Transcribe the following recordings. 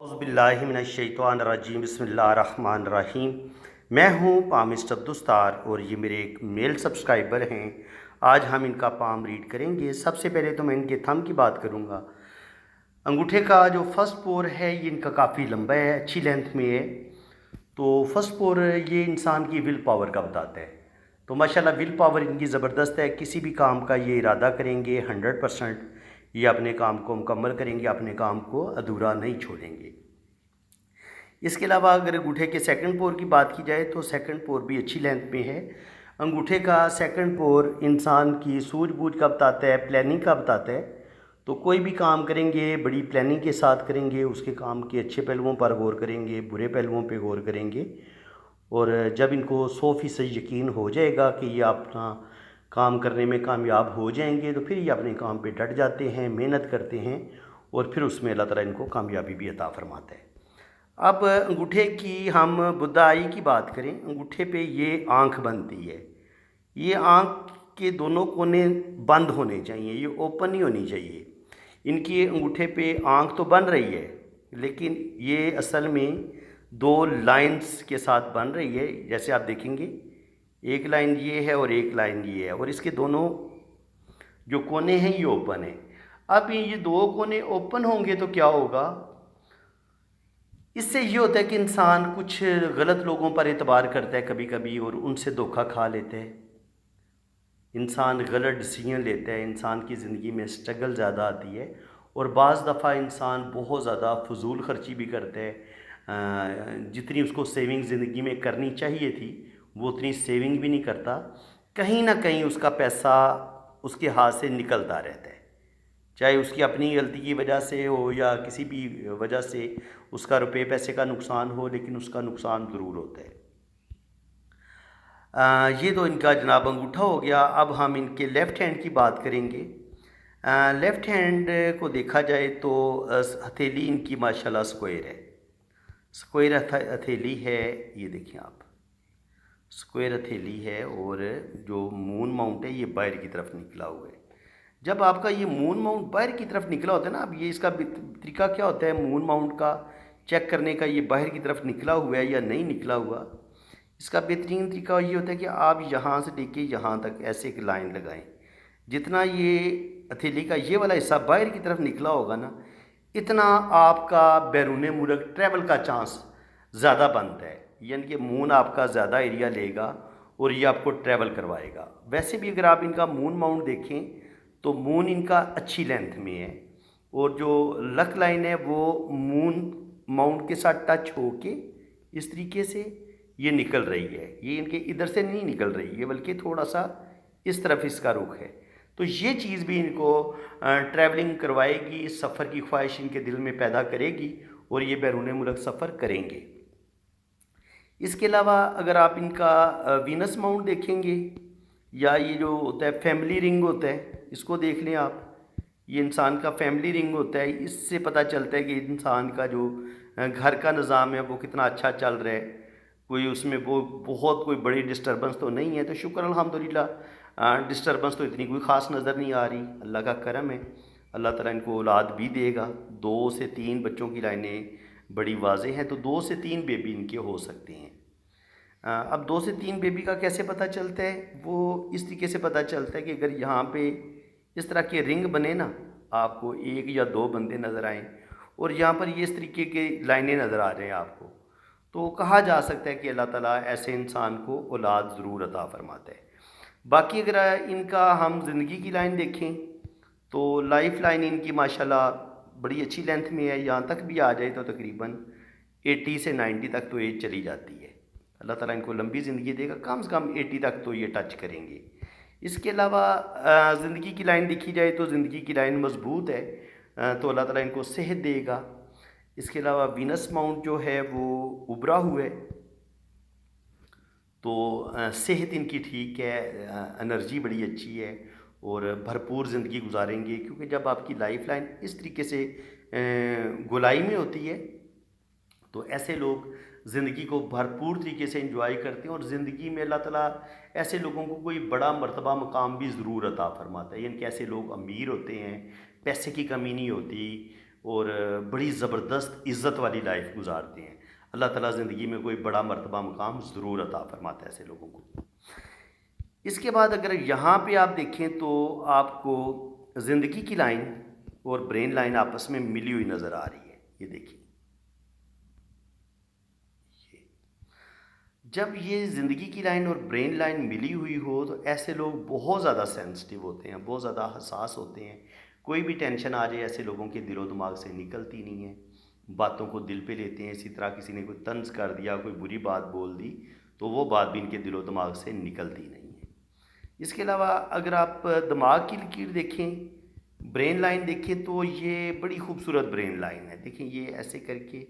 औज़ुबिल्लाहिमिनश्शैतानिर्रजीम बिस्मिल्लाहिर्रहमानिर्रहीम। मैं हूँ पामिस्ट अब्दुस्तार और ये मेरे एक मेल सब्सक्राइबर हैं। आज हम इनका पाम रीड करेंगे। सबसे पहले तो मैं इनके थंब की बात करूँगा। अंगूठे का जो फर्स्ट पोर है ये इनका काफ़ी लंबा है, अच्छी लेंथ में है। तो फर्स्ट पोर ये इंसान की विल पावर का बताता है। तो माशाल्लाह विल पावर इनकी ज़बरदस्त है। किसी भी काम का ये इरादा करेंगे 100% ये अपने काम को मुकम्मल करेंगे, अपने काम को अधूरा नहीं छोड़ेंगे। इसके अलावा अगर अंगूठे के सेकंड पोर की बात की जाए तो सेकंड पोर भी अच्छी लेंथ में है। अंगूठे का सेकंड पोर इंसान की सूझबूझ का बताता है, प्लानिंग का बताता है। तो कोई भी काम करेंगे बड़ी प्लानिंग के साथ करेंगे, उसके काम के अच्छे पहलुओं पर गौर करेंगे, बुरे पहलुओं पर गौर करेंगे। और जब इनको 100% यकीन हो जाएगा कि ये अपना काम करने में कामयाब हो जाएंगे तो फिर ये अपने काम पे डट जाते हैं, मेहनत करते हैं और फिर उसमें अल्लाह ताला इनको कामयाबी भी अता फरमाता है। अब अंगूठे की हम बुदाई की बात करें, अंगूठे पे ये आँख बनती है। ये आँख के दोनों कोने बंद होने चाहिए, ये ओपन नहीं होनी चाहिए। इनकी अंगूठे पे आँख तो बन रही है लेकिन ये असल में दो लाइंस के साथ बन रही है। जैसे आप देखेंगे एक लाइन ये है और एक लाइन ये है और इसके दोनों जो कोने हैं ये ओपन है। अब ये दो कोने ओपन होंगे तो क्या होगा, इससे ये होता है कि इंसान कुछ गलत लोगों पर एतबार करता है कभी कभी और उनसे धोखा खा लेता है। इंसान गलत डिसीजन लेता है, इंसान की ज़िंदगी में स्ट्रगल ज़्यादा आती है और बाज़ दफ़ा इंसान बहुत ज़्यादा फजूल खर्ची भी करता है। जितनी उसको सेविंग ज़िंदगी में करनी चाहिए थी वो उतनी सेविंग भी नहीं करता। कहीं ना कहीं उसका पैसा उसके हाथ से निकलता रहता है, चाहे उसकी अपनी गलती की वजह से हो या किसी भी वजह से उसका रुपए पैसे का नुकसान हो, लेकिन उसका नुकसान ज़रूर होता है। ये तो इनका जनाब अंगूठा हो गया। अब हम इनके लेफ़्ट हैंड की बात करेंगे। लेफ़्ट हैंड को देखा जाए तो हथेली इनकी माशाल्लाह स्क्वायर है, स्क्वायर हथेली है। ये देखें आप, स्क्वायर हथेली है और जो मून माउंट है ये बाहर की तरफ निकला हुआ है। जब आपका ये मून माउंट बाहर की तरफ निकला होता है ना, अब ये इसका तरीका क्या होता है मून माउंट का चेक करने का, ये बाहर की तरफ निकला हुआ है या नहीं निकला हुआ। इसका बेहतरीन तरीका ये होता है कि आप यहाँ से लेके यहाँ तक ऐसे एक लाइन लगाएं। जितना ये हथेली का ये वाला हिस्सा बाहर की तरफ निकला होगा ना, इतना आपका बैरून मुल्क ट्रैवल का चांस ज़्यादा बनता है। यानी कि मून आपका ज़्यादा एरिया लेगा और ये आपको ट्रैवल करवाएगा। वैसे भी अगर आप इनका मून माउंट देखें तो मून इनका अच्छी लेंथ में है और जो लक लाइन है वो मून माउंट के साथ टच होके इस तरीके से ये निकल रही है। ये इनके इधर से नहीं निकल रही है बल्कि थोड़ा सा इस तरफ इसका रुख है। तो ये चीज़ भी इनको ट्रैवलिंग करवाएगी, सफ़र की ख्वाहिश इनके दिल में पैदा करेगी और ये बैरून मुल्क सफ़र करेंगे। इसके अलावा अगर आप इनका वीनस माउंट देखेंगे या ये जो होता है फैमिली रिंग होता है, इसको देख लें आप। ये इंसान का फैमिली रिंग होता है। इससे पता चलता है कि इंसान का जो घर का निज़ाम है वो कितना अच्छा चल रहा है, कोई उसमें वो बहुत कोई बड़ी डिस्टर्बेंस तो नहीं है। तो शुक्र अल्हम्दुलिल्लाह, डिस्टर्बेंस तो इतनी कोई ख़ास नज़र नहीं आ रही। अल्लाह का करम है, अल्लाह ताला इनको औलाद भी देगा। 2 से 3 बच्चों की लाइनें बड़ी वाज़ेह हैं, तो 2 से 3 बेबी इनके हो सकते हैं। अब 2 से 3 बेबी का कैसे पता चलता है, वो इस तरीके से पता चलता है कि अगर यहाँ पे इस तरह के रिंग बने ना, आपको 1 या 2 बंदे नज़र आएँ और यहाँ पर ये इस तरीके के लाइनें नज़र आ रहे हैं आपको, तो कहा जा सकता है कि अल्लाह ताला ऐसे इंसान को औलाद ज़रूर अता फरमाता है। बाकी अगर इनका हम ज़िंदगी की लाइन देखें तो लाइफ लाइन इनकी माशाल्लाह बड़ी अच्छी लेंथ में है। यहाँ तक भी आ जाए तो तकरीबन 80 से 90 तक तो एज चली जाती है। अल्लाह ताला इनको लंबी ज़िंदगी देगा, कम से कम 80 तक तो ये टच करेंगे। इसके अलावा ज़िंदगी की लाइन देखी जाए तो ज़िंदगी की लाइन मज़बूत है, तो अल्लाह ताला इनको सेहत देगा। इसके अलावा वीनस माउंट जो है वो उभरा हुआ है, तो सेहत इनकी ठीक है, एनर्जी बड़ी अच्छी है और भरपूर ज़िंदगी गुजारेंगे। क्योंकि जब आपकी लाइफ लाइन इस तरीके से गोलाई में होती है तो ऐसे लोग ज़िंदगी को भरपूर तरीके से एंजॉय करते हैं और ज़िंदगी में अल्लाह ताला ऐसे लोगों को कोई बड़ा मर्तबा मकाम भी ज़रूर अता फरमाता है। यानी कि ऐसे लोग अमीर होते हैं, पैसे की कमी नहीं होती, और बड़ी ज़बरदस्त इज़्ज़त वाली लाइफ गुजारते हैं। अल्लाह ताला ज़िंदगी में कोई बड़ा मर्तबा मुकाम ज़रूर अता फरमाता है ऐसे लोगों को। इसके बाद अगर यहाँ पे आप देखें तो आपको ज़िंदगी की लाइन और ब्रेन लाइन आपस में मिली हुई नज़र आ रही है। ये देखिए, ये जब ये ज़िंदगी की लाइन और ब्रेन लाइन मिली हुई हो तो ऐसे लोग बहुत ज़्यादा सेंसिटिव होते हैं, बहुत ज़्यादा हसास होते हैं। कोई भी टेंशन आ जाए ऐसे लोगों के दिलो दिमाग से निकलती नहीं है, बातों को दिल पे लेते हैं। इसी तरह किसी ने कोई तंज कर दिया, कोई बुरी बात बोल दी, तो वो बात भी इनके दिलो दिमाग से निकलती नहीं है। इसके अलावा अगर आप दिमाग की लकीर देखें, ब्रेन लाइन देखें, तो ये बड़ी खूबसूरत ब्रेन लाइन है। देखें, ये ऐसे करके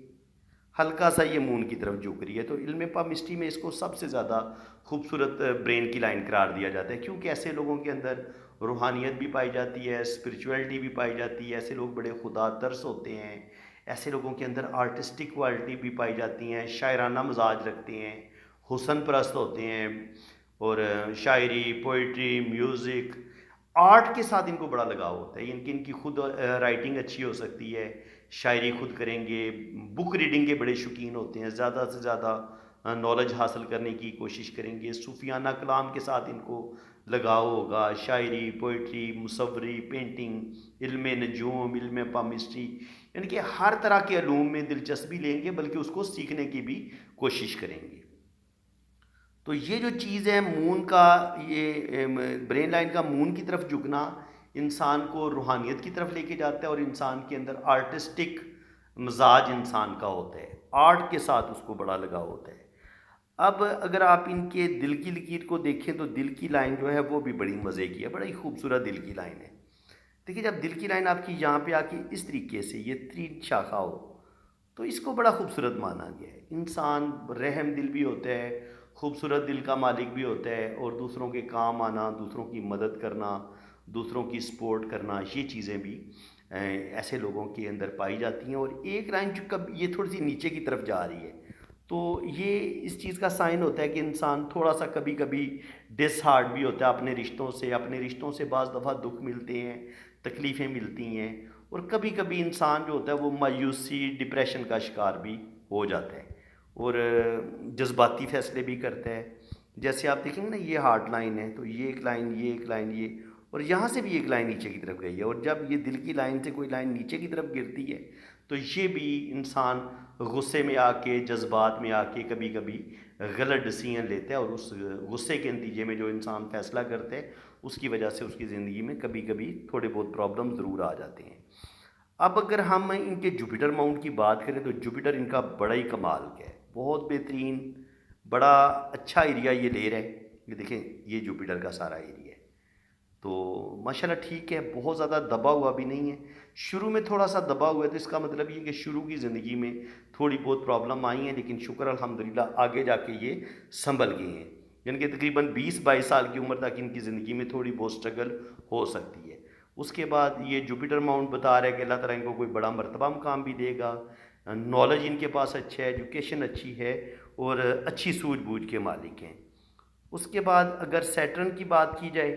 हल्का सा ये मून की तरफ झुक रही है। तो इल्म पामिस्ट्री में इसको सबसे ज़्यादा खूबसूरत ब्रेन की लाइन करार दिया जाता है, क्योंकि ऐसे लोगों के अंदर रूहानियत भी पाई जाती है, स्पिरिचुअलिटी भी पाई जाती है। ऐसे लोग बड़े खुदा तरस होते हैं। ऐसे लोगों के अंदर आर्टिस्टिक क्वालिटी भी पाई जाती हैं, शायराना मिजाज रखते हैं, हुसन परस्त होते हैं, और शायरी, पोइट्री, म्यूज़िक, आर्ट के साथ इनको बड़ा लगाव होता है। इनकी इनकी खुद राइटिंग अच्छी हो सकती है, शायरी खुद करेंगे, बुक रीडिंग के बड़े शौकीन होते हैं, ज़्यादा से ज़्यादा नॉलेज हासिल करने की कोशिश करेंगे। सूफियाना कलाम के साथ इनको लगाव होगा, शायरी, पोइट्री, मुसव्वरी, पेंटिंग, इल्म नजूम, इल्म पामिस्ट्री, यानी कि हर तरह के अलूम में दिलचस्पी लेंगे, बल्कि उसको सीखने की भी कोशिश करेंगे। तो ये जो चीज़ है मून का, ये ब्रेन लाइन का मून की तरफ झुकना इंसान को रूहानियत की तरफ लेके जाता है, और इंसान के अंदर आर्टिस्टिक मिजाज इंसान का होता है, आर्ट के साथ उसको बड़ा लगाव होता है। अब अगर आप इनके दिल की लकीर को देखें तो दिल की लाइन जो है वो भी बड़ी मज़े की है, बड़ा ही खूबसूरत दिल की लाइन है। देखिए, जब दिल की लाइन आपकी यहाँ पे आके इस तरीके से ये 3 शाखा हो, तो इसको बड़ा खूबसूरत माना गया है। इंसान रहम दिल भी होता है, खूबसूरत दिल का मालिक भी होता है, और दूसरों के काम आना, दूसरों की मदद करना, दूसरों की सपोर्ट करना, ये चीज़ें भी ऐसे लोगों के अंदर पाई जाती हैं। और एक लाइन जो कब ये थोड़ी सी नीचे की तरफ जा रही है, तो ये इस चीज़ का साइन होता है कि इंसान थोड़ा सा कभी कभी डिसहार्ट भी होता है अपने रिश्तों से। अपने रिश्तों से बाज़ दफ़ा दुख मिलते हैं, तकलीफ़ें मिलती हैं, और कभी कभी इंसान जो होता है वो मायूसी, डिप्रेशन का शिकार भी हो जाता है, और जज्बाती फ़ैसले भी करता है। जैसे आप देखेंगे ना, ये हार्ट लाइन है, तो ये एक लाइन, ये एक लाइन, ये, और यहाँ से भी एक लाइन नीचे की तरफ गई है। और जब ये दिल की लाइन से कोई लाइन नीचे की तरफ गिरती है, तो ये भी इंसान गुस्से में आके, जज्बात में आके कभी कभी गलत डिसीजन लेता है, और उस गुस्से के नतीजे में जो इंसान फैसला करता है, उसकी वजह से उसकी ज़िंदगी में कभी कभी थोड़े बहुत प्रॉब्लम ज़रूर आ जाते हैं। अब अगर हम इनके जुपिटर माउंट की बात करें, तो जुपिटर इनका बड़ा ही कमाल का है, बहुत बेहतरीन, बड़ा अच्छा एरिया ये ले रहा है। ये देखें, ये जुपिटर का सारा एरिया है, तो माशाल्लाह ठीक है, बहुत ज़्यादा दबा हुआ भी नहीं है। शुरू में थोड़ा सा दबा हुआ है, तो इसका मतलब ये कि शुरू की ज़िंदगी में थोड़ी बहुत प्रॉब्लम आई है, लेकिन शुक्र अल्हम्दुलिल्लाह आगे जाके ये संभल गए हैं। यानी कि तकरीबन 20-22 साल की उम्र तक इनकी ज़िंदगी में थोड़ी बहुत स्ट्रगल हो सकती है। उसके बाद ये जुपिटर माउंट बता रहा है कि अल्लाह ताला इनको कोई बड़ा मर्तबा मुकाम भी देगा, नॉलेज इनके पास अच्छा है, एजुकेशन अच्छी है, और अच्छी सूझबूझ के मालिक हैं। उसके बाद अगर सैटर्न की बात की जाए,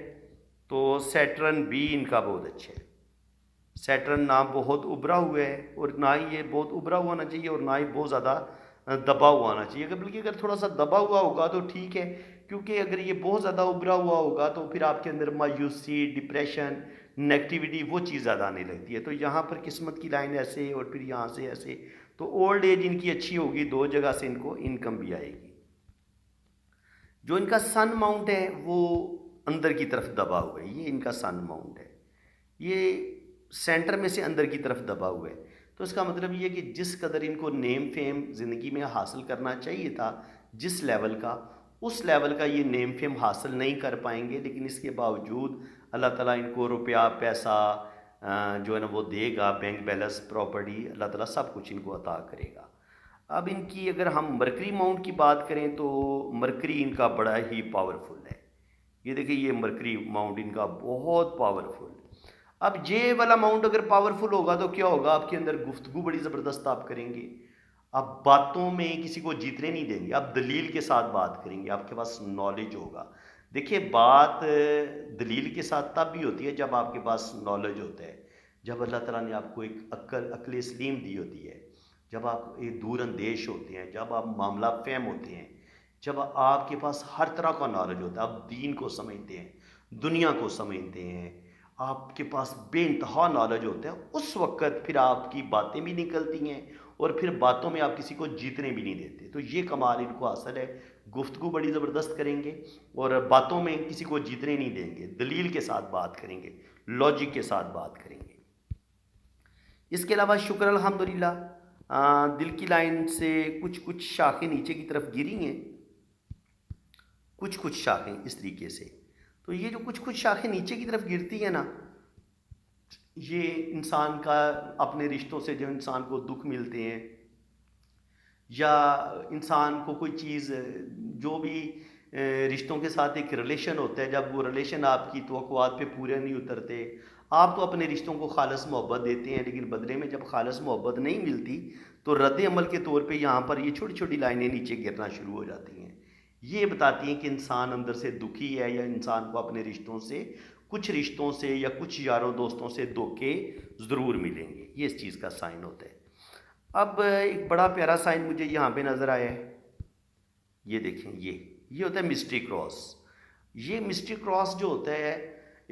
तो सैटर्न भी इनका बहुत अच्छा है। सैटर्न ना बहुत उभरा हुआ है, और ना ही ये बहुत उभरा हुआ होना चाहिए, और ना ही बहुत ज़्यादा दबा हुआ होना चाहिए। अगर बल्कि अगर थोड़ा सा दबा हुआ होगा तो ठीक है, क्योंकि अगर ये बहुत ज़्यादा उभरा हुआ होगा तो फिर आपके अंदर मायूसी, डिप्रेशन, नेगेटिविटी, वो चीज़ ज़्यादा आने लगती है। तो यहाँ पर किस्मत की लाइन ऐसे, और फिर यहाँ से ऐसे, तो ओल्ड एज इनकी अच्छी होगी, दो जगह से इनको इनकम भी आएगी। जो इनका सन माउंट है वो अंदर की तरफ दबा हुआ है, ये इनका सन माउंट है, ये सेंटर में से अंदर की तरफ दबा हुआ है। तो इसका मतलब ये है कि जिस कदर इनको नेम फेम ज़िंदगी में हासिल करना चाहिए था, जिस लेवल का, उस लेवल का ये नेम फेम हासिल नहीं कर पाएंगे। लेकिन इसके बावजूद अल्लाह ताला इनको रुपया, पैसा जो है ना वो देगा, बैंक बैलेंस, प्रॉपर्टी, अल्लाह ताला सब कुछ इनको अता करेगा। अब इनकी अगर हम मरकरी माउंट की बात करें, तो मरकरी इनका बड़ा ही पावरफुल है। ये देखिए, ये मरकरी माउंट इनका बहुत पावरफुल। अब ये वाला माउंट अगर पावरफुल होगा तो क्या होगा, आपके अंदर गुफ्तगू बड़ी ज़बरदस्त आप करेंगे, आप बातों में किसी को जीतने नहीं देंगे, आप दलील के साथ बात करेंगे, आपके पास नॉलेज होगा। देखिए, बात दलील के साथ तब भी होती है जब आपके पास नॉलेज होता है। जब अल्लाह ताला ने आपको एक अक्ल सलीम दी होती है, जब आप एक दूर अंदेश होते हैं, जब आप मामला फ़हम होते हैं, जब आपके पास हर तरह का नॉलेज होता है, आप दीन को समझते हैं, दुनिया को समझते हैं, आपके पास बेइंतहा नॉलेज होता है, उस वक़्त फिर आपकी बातें भी निकलती हैं और फिर बातों में आप किसी को जीतने भी नहीं देते। तो ये कमाल इनको हासिल है। गुफ्तगू बड़ी ज़बरदस्त करेंगे और बातों में किसी को जीतने नहीं देंगे, दलील के साथ बात करेंगे, लॉजिक के साथ बात करेंगे। इसके अलावा शुक्र अल्हम्दुलिल्लाह, दिल की लाइन से कुछ कुछ शाखें नीचे की तरफ गिरी हैं, कुछ कुछ शाखें इस तरीके से। तो ये जो कुछ कुछ शाखें नीचे की तरफ गिरती हैं ना, ये इंसान का अपने रिश्तों से जो इंसान को दुख मिलते हैं, या इंसान को कोई चीज़ जो भी रिश्तों के साथ एक रिलेशन होता है, जब वो रिलेशन आपकी तवक्कुआत पे पूरे नहीं उतरते, आप तो अपने रिश्तों को खालिस मोहब्बत देते हैं, लेकिन बदले में जब खालिस मोहब्बत नहीं मिलती तो रद्द अमल के तौर पे यहाँ पर ये छोटी छोटी लाइनें नीचे गिरना शुरू हो जाती हैं। ये बताती हैं कि इंसान अंदर से दुखी है, या इंसान को अपने रिश्तों से, कुछ रिश्तों से या कुछ यारों दोस्तों से धोखे ज़रूर मिलेंगे। ये इस चीज़ का साइन होता है। अब एक बड़ा प्यारा साइन मुझे यहाँ पे नज़र आया है, ये देखें, ये होता है मिस्ट्री क्रॉस। ये मिस्ट्री क्रॉस जो होता है,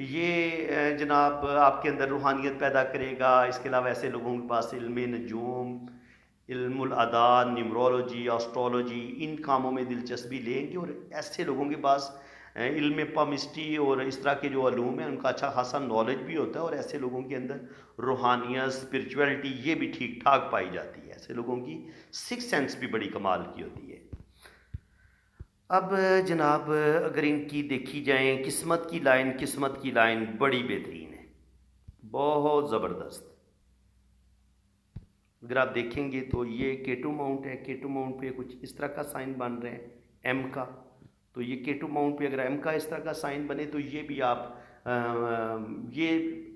ये जनाब आपके अंदर रूहानियत पैदा करेगा। इसके अलावा ऐसे लोगों के पास इल्म नजूम, इल्मुल अदाद, न्यूमरोलॉजी, एस्ट्रोलॉजी, इन कामों में दिलचस्पी लेंगे, और ऐसे लोगों के पास इल्म पामिस्ट्री और इस तरह के जो अलूम हैं उनका अच्छा खासा नॉलेज भी होता है, और ऐसे लोगों के अंदर रूहानियत, स्पिरिचुअलिटी ये भी ठीक ठाक पाई जाती है। ऐसे लोगों की सिक्स सेंस भी बड़ी कमाल की होती है। अब जनाब अगर इनकी देखी जाए किस्मत की लाइन बड़ी बेहतरीन है, बहुत ज़बरदस्त। अगर आप देखेंगे तो ये केटू माउंट है, केटू माउंट पे कुछ इस तरह का साइन बन रहे हैं एम का। तो ये केटू माउंट पे अगर एम का इस तरह का साइन बने तो ये भी आप ये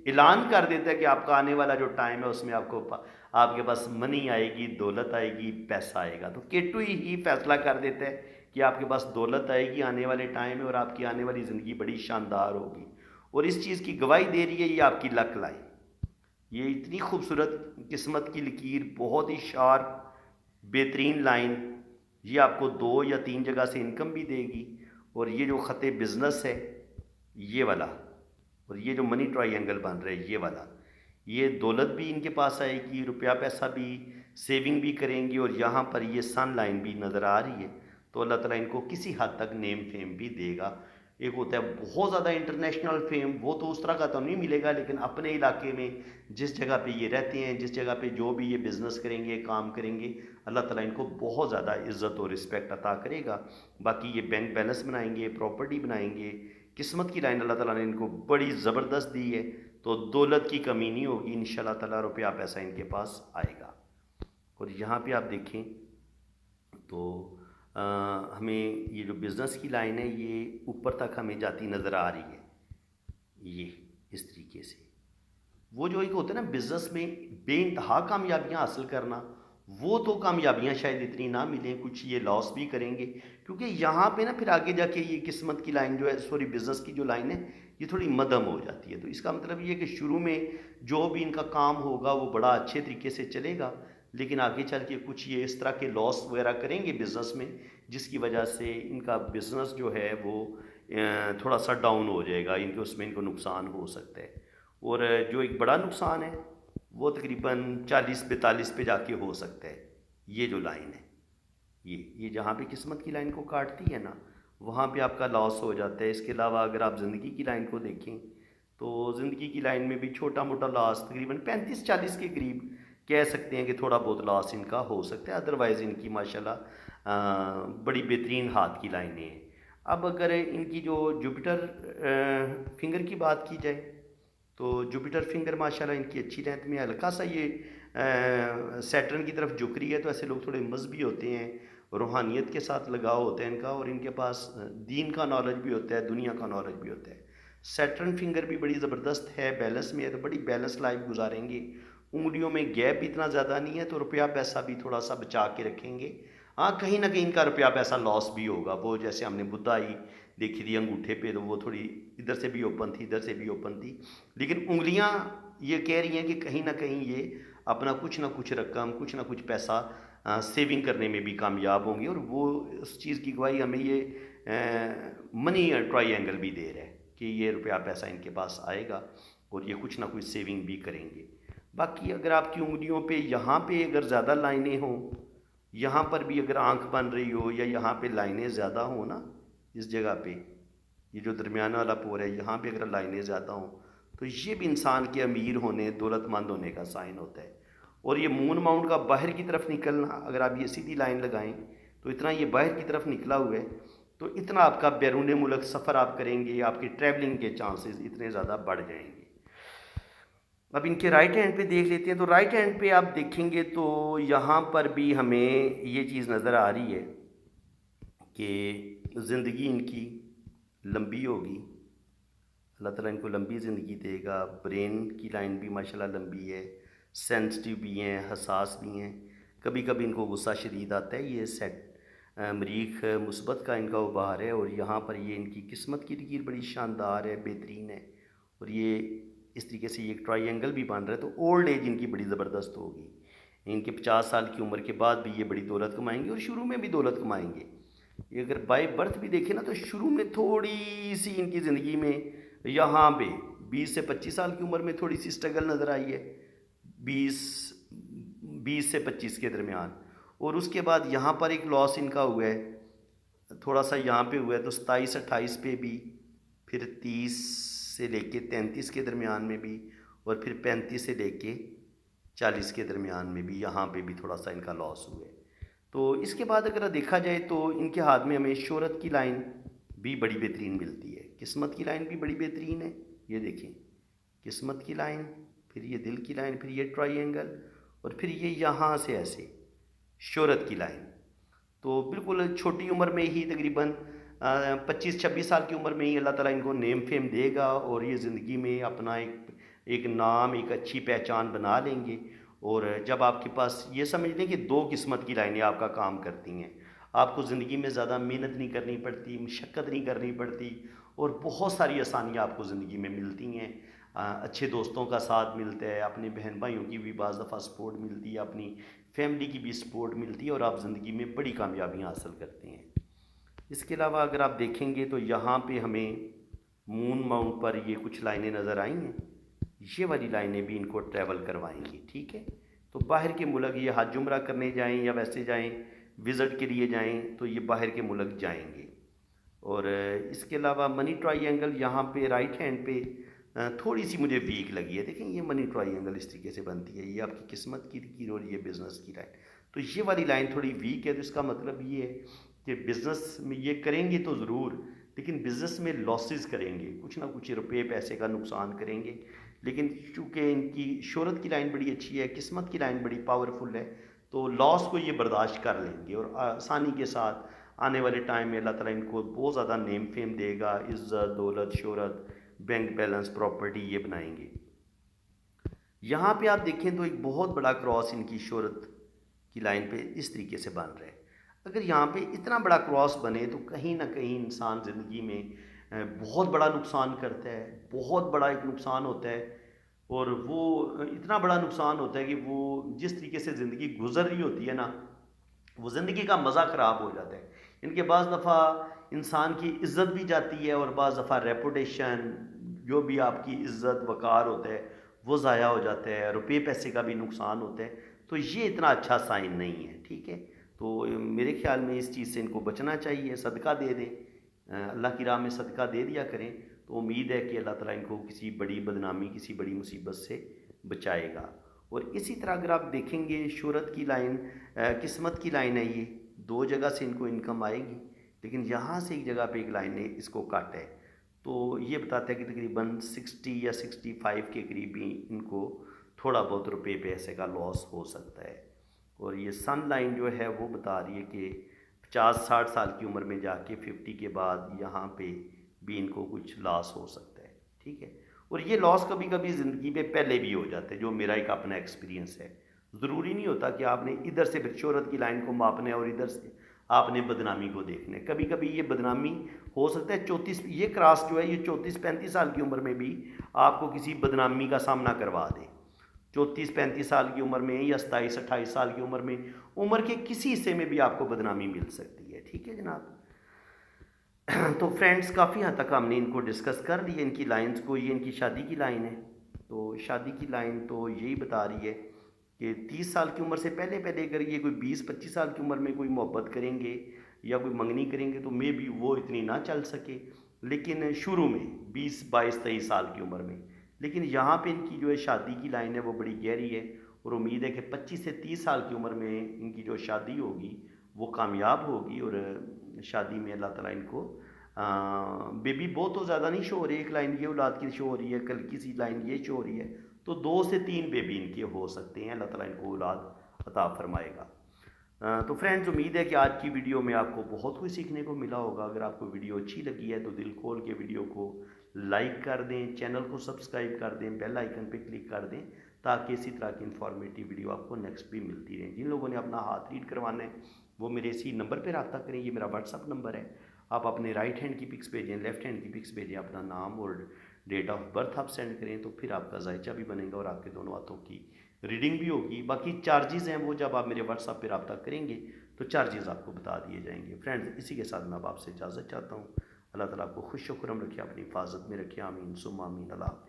ऐलान कर देता है कि आपका आने वाला जो टाइम है उसमें आपके पास मनी आएगी, दौलत आएगी, पैसा आएगा। तो केटू ही फैसला कर देता है कि आपके पास दौलत आएगी आने वाले टाइम में, और आपकी आने वाली ज़िंदगी बड़ी शानदार होगी। और इस चीज़ की गवाही दे रही है ये आपकी लक लाइन। ये इतनी खूबसूरत किस्मत की लकीर, बहुत ही शार्प बेहतरीन लाइन, ये आपको 2 या 3 जगह से इनकम भी देगी। और ये जो ख़त बिज़नेस है ये वाला, और ये जो मनी ट्रायंगल बन रहा है ये वाला, ये दौलत भी इनके पास आएगी, रुपया पैसा भी, सेविंग भी करेंगे, और यहाँ पर ये सन लाइन भी नज़र आ रही है। तो अल्लाह ताला इनको किसी हद तक नेम फेम भी देगा। एक होता है बहुत ज़्यादा इंटरनेशनल फेम, वो तो उस तरह का तो नहीं मिलेगा, लेकिन अपने इलाके में जिस जगह पे ये रहते हैं, जिस जगह पे जो भी ये बिज़नेस करेंगे, काम करेंगे, अल्लाह ताला इनको बहुत ज़्यादा इज़्ज़त और रिस्पेक्ट अता करेगा। बाकी ये बैंक बैलेंस बनाएंगे, प्रॉपर्टी बनाएंगे, किस्मत की लाइन अल्लाह ताला ने इनको बड़ी ज़बरदस्त दी है। तो दौलत की कमी नहीं होगी इंशाल्लाह ताला, रुपया पैसा इनके पास आएगा। और यहाँ पे आप देखें तो हमें ये जो बिज़नेस की लाइन है ये ऊपर तक हमें जाती नज़र आ रही है, ये इस तरीके से। वो जो एक होता है ना बिज़नेस में बेइंतहा कामयाबियाँ हासिल करना, वो तो कामयाबियाँ शायद इतनी ना मिलें, कुछ ये लॉस भी करेंगे, क्योंकि यहाँ पे ना फिर आगे जाके ये किस्मत की लाइन जो है, सॉरी बिज़नेस की जो लाइन है, ये थोड़ी मध्यम हो जाती है। तो इसका मतलब ये है कि शुरू में जो भी इनका काम होगा वो बड़ा अच्छे तरीके से चलेगा, लेकिन आगे चल के कुछ ये इस तरह के लॉस वगैरह करेंगे बिज़नेस में, जिसकी वजह से इनका बिज़नेस जो है वो थोड़ा सा डाउन हो जाएगा, इनके उसमें इनको नुकसान हो सकता है। और जो एक बड़ा नुकसान है वो तकरीबन 40-42 पे जाके हो सकता है। ये जो लाइन है, ये जहाँ पे किस्मत की लाइन को काटती है ना, वहाँ पे आपका लॉस हो जाता है। इसके अलावा अगर आप ज़िंदगी की लाइन को देखें तो ज़िंदगी की लाइन में भी छोटा मोटा लॉस तकरीबन 35-40 के करीब कह सकते हैं कि थोड़ा बहुत लॉस इनका हो सकता है। अदरवाइज़ इनकी माशाल्लाह बड़ी बेहतरीन हाथ की लाइनें हैं। अब अगर इनकी जो जुपिटर फिंगर की बात की जाए तो जुपिटर फिंगर माशाल्लाह इनकी अच्छी लेंथ में, हल्का सा ये सैटर्न की तरफ झुक रही है। तो ऐसे लोग थोड़े मजहबी होते हैं, रूहानियत के साथ लगाव होता है इनका, और इनके पास दीन का नॉलेज भी होता है, दुनिया का नॉलेज भी होता है। सैटर्न फिंगर भी बड़ी ज़बरदस्त है, बैलेंस में है, तो बड़ी बैलेंस लाइफ गुजारेंगे। उंगलियों में गैप भी इतना ज़्यादा नहीं है, तो रुपया पैसा भी थोड़ा सा बचा के रखेंगे। हाँ, कहीं ना कहीं इनका रुपया पैसा लॉस भी होगा। वो जैसे हमने बुधाई देखी थी अंगूठे पे, तो वो थोड़ी इधर से भी ओपन थी, इधर से भी ओपन थी, लेकिन उंगलियां ये कह रही हैं कि कहीं ना कहीं ये अपना कुछ ना कुछ रकम, कुछ ना कुछ पैसा सेविंग करने में भी कामयाब होंगे, और वो उस चीज़ की गवाही हमें ये मनी ट्रायंगल भी दे रहा है कि ये रुपया पैसा इनके पास आएगा और ये कुछ ना कुछ सेविंग भी करेंगे। बाकी अगर आपकी उंगलियों पे यहाँ पे अगर ज़्यादा लाइनें हों, यहाँ पर भी अगर आंख बन रही हो, या यहाँ पे लाइनें ज़्यादा हो ना, इस जगह पे ये जो दरमियाना वाला पोर है, यहाँ पे अगर लाइनें ज़्यादा हों तो ये भी इंसान के अमीर होने, दौलतमंद होने का साइन होता है। और ये मून माउंट का बाहर की तरफ निकलना, अगर आप ये सीधी लाइन लगाएं तो इतना ये बाहर की तरफ निकला हुआ है, तो इतना आपका बैरून मुल्क सफ़र आप करेंगे, आपके ट्रैवलिंग के चांसेस इतने ज़्यादा बढ़ जाएंगे। अब इनके राइट हैंड पे देख लेते हैं, तो राइट हैंड पे आप देखेंगे तो यहाँ पर भी हमें ये चीज़ नज़र आ रही है कि ज़िंदगी इनकी लंबी होगी, अल्लाह ताला इनको लंबी ज़िंदगी देगा। ब्रेन की लाइन भी माशाल्लाह लंबी है, सेंसिटिव भी हैं, हसास भी हैं। कभी कभी इनको गुस्सा शदीद आता है, ये सेट मरीख मुस्बत का इनका उभार है। और यहाँ पर ये इनकी किस्मत की लकीर बड़ी शानदार है, बेहतरीन है। और ये इस तरीके से ये एक ट्रायंगल भी बन रहा है, तो ओल्ड एज इनकी बड़ी ज़बरदस्त होगी। इनके 50 साल की उम्र के बाद भी ये बड़ी दौलत कमाएंगे, और शुरू में भी दौलत कमाएंगे। ये अगर बाय बर्थ भी देखें ना, तो शुरू में थोड़ी सी इनकी ज़िंदगी में यहाँ पे 20 से 25 साल की उम्र में थोड़ी सी स्ट्रगल नज़र आई है, 20 20 से 25 के दरमियान। और उसके बाद यहाँ पर एक लॉस इनका हुआ है, थोड़ा सा यहाँ पे हुआ है, तो 27-28 पे भी, फिर 30 से लेके 33 के दरमियान में भी, और फिर 35 से लेके 40 के दरमियान में भी यहाँ पे भी थोड़ा सा इनका लॉस हुआ है। तो इसके बाद अगर देखा जाए तो इनके हाथ में हमें शोहरत की लाइन भी बड़ी बेहतरीन मिलती है, किस्मत की लाइन भी बड़ी बेहतरीन है। ये देखें, किस्मत की लाइन, फिर ये दिल की लाइन, फिर ये ट्रायंगल, और फिर ये यहाँ से ऐसे शोहरत की लाइन। तो बिल्कुल छोटी उम्र में ही, तकरीबन 25-26 साल की उम्र में ही अल्लाह ताला इनको नेम फेम देगा, और ये ज़िंदगी में अपना एक नाम, एक अच्छी पहचान बना लेंगे। और जब आपके पास ये समझ लें कि दो किस्मत की लाइनें आपका काम करती हैं, आपको ज़िंदगी में ज़्यादा मेहनत नहीं करनी पड़ती, मशक्क़त नहीं करनी पड़ती, और बहुत सारी आसानियाँ आपको ज़िंदगी में मिलती हैं। अच्छे दोस्तों का साथ मिलता है, अपने बहन भाइयों की भी बाज़ दफ़ा सपोर्ट मिलती है, अपनी फैमिली की भी सपोर्ट मिलती है, और आप ज़िंदगी में बड़ी कामयाबियाँ हासिल करते हैं। इसके अलावा अगर आप देखेंगे तो यहाँ पे हमें मून माउंट पर ये कुछ लाइनें नज़र आई हैं, ये वाली लाइनें भी इनको ट्रैवल करवाएंगी, ठीक है। तो बाहर के मुल्क ये हज उम्रा करने जाएं या वैसे जाएं, विज़िट के लिए जाएं, तो ये बाहर के मुल्क जाएंगे। और इसके अलावा मनी ट्रायंगल यहाँ पे राइट हैंड पे थोड़ी सी मुझे वीक लगी है। देखें, ये मनी ट्रायंगल इस तरीके से बनती है, ये आपकी किस्मत की लकीर और ये बिज़नेस की लाइन। तो ये वाली लाइन थोड़ी वीक है, तो इसका मतलब ये है कि बिज़नेस में ये करेंगे तो ज़रूर, लेकिन बिज़नेस में लॉसेस करेंगे, कुछ ना कुछ रुपये पैसे का नुकसान करेंगे। लेकिन चूँकि इनकी शोहरत की लाइन बड़ी अच्छी है, किस्मत की लाइन बड़ी पावरफुल है, तो लॉस को ये बर्दाश्त कर लेंगे, और आसानी के साथ आने वाले टाइम में अल्लाह ताला इनको बहुत ज़्यादा नेम फेम देगा, इज़्ज़त, दौलत, शोहरत, बैंक बैलेंस, प्रॉपर्टी ये बनाएंगे। यहाँ पे आप देखें तो एक बहुत बड़ा क्रॉस इनकी शोहरत की लाइन पे इस तरीके से बन रहा है। अगर यहाँ पे इतना बड़ा क्रॉस बने तो कहीं ना कहीं इंसान ज़िंदगी में बहुत बड़ा नुकसान करता है, बहुत बड़ा एक नुकसान होता है। और वो इतना बड़ा नुकसान होता है कि वो जिस तरीके से ज़िंदगी गुजर रही होती है ना, वो ज़िंदगी का मज़ा ख़राब हो जाता है। इनके बाज़ दफ़ा इंसान की इज़्ज़त भी जाती है, और बाज़ दफ़ा रेपुटेशन, जो भी आपकी इज़्ज़त वक़ार होता है वो ज़ाया हो जाता है, रुपये पैसे का भी नुकसान होता है। तो ये इतना अच्छा साइन नहीं है, ठीक है। तो मेरे ख़्याल में इस चीज़ से इनको बचना चाहिए, सदका दे दें, अल्लाह की राह में सदका दे दिया करें, तो उम्मीद है कि अल्लाह ताला इनको किसी बड़ी बदनामी, किसी बड़ी मुसीबत से बचाएगा। और इसी तरह अगर आप देखेंगे शोहरत की लाइन, किस्मत की लाइन है, ये दो जगह से इनको इनकम आएगी, लेकिन यहाँ से एक जगह पे एक लाइन ने इसको काटा है। तो ये बताता है कि तकरीबन 60 या 65 के करीब ही इनको थोड़ा बहुत रुपये पैसे का लॉस हो सकता है। और ये सन लाइन जो है वो बता रही है कि 50-60 साल की उम्र में जाके 50 के बाद यहाँ पे भी इनको कुछ लॉस हो सकता है, ठीक है। और ये लॉस कभी कभी ज़िंदगी में पहले भी हो जाते हैं, जो मेरा एक अपना एक्सपीरियंस है। ज़रूरी नहीं होता कि आपने इधर से फिर शोहरत की लाइन को मापना है और इधर से आपने बदनामी को देखना है। कभी कभी ये बदनामी हो सकता है 34, ये क्रॉस जो है ये 34-35 साल की उम्र में भी आपको किसी बदनामी का सामना करवा दे। 34-35 साल की उम्र में या 27-28 साल की उम्र के किसी हिस्से में भी आपको बदनामी मिल सकती है। ठीक है जनाब। तो फ्रेंड्स काफ़ी हद तक हमने इनको डिस्कस कर लिया, इनकी लाइंस को। ये इनकी शादी की लाइन है। तो शादी की लाइन तो यही बता रही है कि 30 साल की उम्र से पहले पहले अगर ये कोई 20-25 साल की उम्र में कोई मोहब्बत करेंगे या कोई मंगनी करेंगे तो मे बी वो इतनी ना चल सके, लेकिन शुरू में 20-22-23 साल की उम्र में। लेकिन यहाँ पे इनकी जो है शादी की लाइन है वो बड़ी गहरी है, और उम्मीद है कि 25 से 30 साल की उम्र में इनकी जो शादी होगी वो कामयाब होगी। और शादी में अल्लाह ताला इनको बेबी बहुत तो ज़्यादा नहीं शो हो रही, एक लाइन ये औलाद की शो हो रही है, कल किसी लाइन ये शो हो रही है, तो 2 से 3 बेबी इनके हो सकते हैं। अल्लाह ताला इनको औलाद अता फरमाएगा। तो फ्रेंड्स उम्मीद है कि आज की वीडियो में आपको बहुत कुछ सीखने को मिला होगा। अगर आपको वीडियो अच्छी लगी है तो दिल खोल के वीडियो को लाइक कर दें, चैनल को सब्सक्राइब कर दें, बेल आइकन पे क्लिक कर दें, ताकि इसी तरह की इन्फॉर्मेटिव वीडियो आपको नेक्स्ट भी मिलती रहे। जिन लोगों ने अपना हाथ रीड करवाना है वो मेरे इसी नंबर पर रब्ता करें, ये मेरा व्हाट्सअप नंबर है। आप अपने राइट हैंड की पिक्स भेजें, लेफ्ट हैंड की पिक्स भेजें, अपना नाम और डेट ऑफ बर्थ आप सेंड करें, तो फिर आपका जायचा भी बनेगा और आपके दोनों हाथों की रीडिंग भी होगी। बाकी चार्जेस हैं वो जब आप मेरे व्हाट्सअप पे रब्ता करेंगे तो चार्जेस आपको बता दिए जाएंगे। फ्रेंड्स इसी के साथ मैं अब आपसे इजाज़त चाहता हूँ। अल्लाह ताला आपको खुश खुरम रखे, अपनी हिफाजत में रखे। आमीन सुम्मा आमीन। अल्लाह हाफ़िज़।